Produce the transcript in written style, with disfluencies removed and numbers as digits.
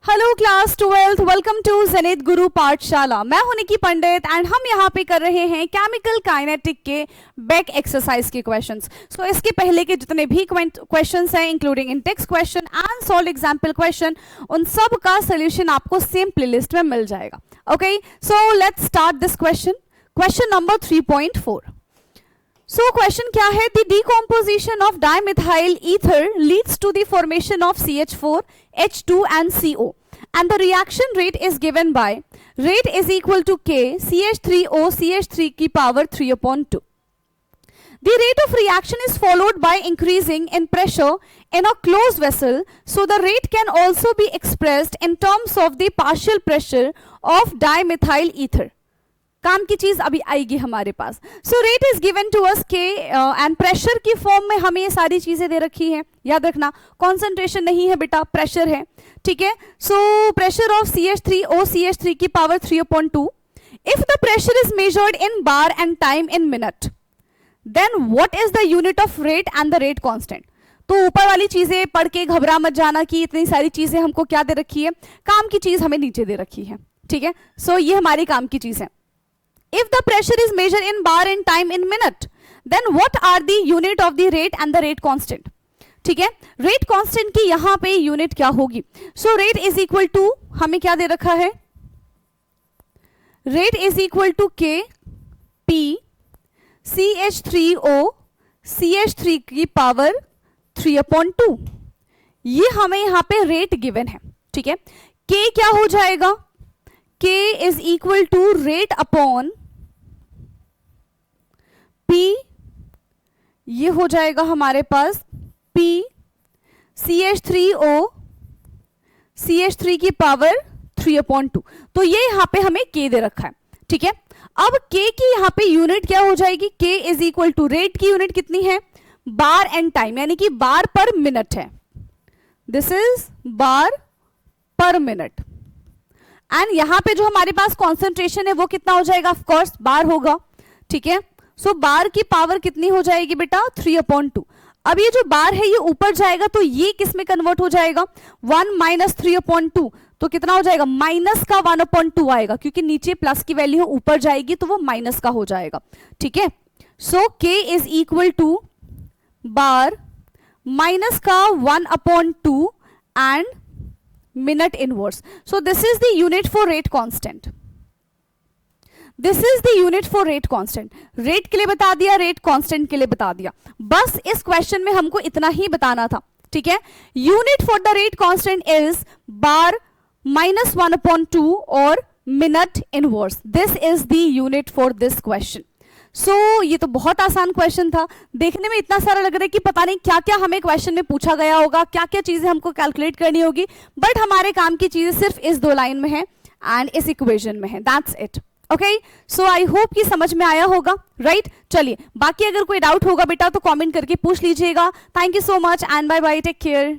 Hello class 12th, welcome to Zenith Guru Pathshala. मैं हूं निकी पंडित and हम यहां पे कर रहे हैं केमिकल काइनेटिक के बैक एक्सरसाइज के क्वेश्चंस। सो इसके पहले के जितने भी क्वेश्चंस हैं including in text question and solve example question, उन सब का सोल्यूशन आपको सेम प्लेलिस्ट में मिल जाएगा। Okay, so let's start this question number 3.4। So question क्या है? The decomposition of dimethyl ether leads to the formation of CH4, H2 and CO, and the reaction rate is given by rate is equal to K CH3O CH3 की power 3/2. The rate of reaction is followed by increasing in pressure in a closed vessel, so the rate can also be expressed in terms of the partial pressure of dimethyl ether. काम की चीज अभी आएगी हमारे पास। So rate is given to us के and pressure की form में हमें ये सारी चीजें दे रखी हैं। याद रखना, कॉन्सेंट्रेशन नहीं है बेटा, प्रेशर है। ठीक है, so pressure of CH3O CH3 की power 3/2। If the pressure is measured in bar and time in minute, then what is the unit of rate and the rate constant. तो ऊपर वाली चीजें पढ़ के घबरा मत जाना कि इतनी सारी चीजें हमको क्या दे रखी है, काम की चीज हमें नीचे दे रखी है। ठीक है, सो ये हमारी काम की चीज है। If the pressure is measured in bar and time in minute, then what are the unit of the rate and the rate constant? ठीक है, rate constant की यहां पे यूनिट क्या होगी? So rate is equal to, हमें क्या दे रखा है? Rate is equal to K P CH3O CH3 की पावर 3/2। ये हमें यहां पे रेट गिवन है। ठीक है, K क्या हो जाएगा? K is equal to rate upon P, ये हो जाएगा हमारे पास P CH3O CH3 की पावर 3/2। तो ये यहां पे हमें K दे रखा है। ठीक है, अब K की यहां पे यूनिट क्या हो जाएगी? K is equal to, rate की यूनिट कितनी है? बार एंड टाइम, यानी कि बार पर मिनट है। दिस इज बार पर मिनट। एंड यहां पे जो हमारे पास कॉन्सेंट्रेशन है वो कितना हो जाएगा? ऑफ कोर्स बार होगा। ठीक है, सो बार की पावर कितनी हो जाएगी बेटा? 3/2। अब ये जो बार है ये ऊपर जाएगा तो ये किस में कन्वर्ट हो जाएगा? 1 माइनस 3/2, तो कितना हो जाएगा? माइनस का 1/2 आएगा, क्योंकि नीचे प्लस की वैल्यू ऊपर जाएगी तो वो माइनस का हो जाएगा। ठीक है, so K is equal to bar minus का 1/2 and minute inverse. So this is the unit for rate constant. This is the unit for rate constant. Rate के लिए बता दिया, rate constant के लिए बता दिया। बस इस क्वेश्चन में हमको इतना ही बताना था। ठीक है, unit for the rate constant is bar minus 1/2 और minute inverse. This is the unit for this question. सो ये तो बहुत आसान क्वेश्चन था। देखने में इतना सारा लग रहा है कि पता नहीं क्या क्या हमें क्वेश्चन में पूछा गया होगा, क्या क्या चीजें हमको कैलकुलेट करनी होगी, बट हमारे काम की चीजें सिर्फ इस 2 लाइन में है एंड इस इक्वेशन में है। That's it. Okay, so I hope कि समझ में आया होगा, राइट? चलिए, बाकी अगर कोई डाउट होगा बेटा तो कमेंट करके पूछ लीजिएगा। Thank you so much and bye bye, take care.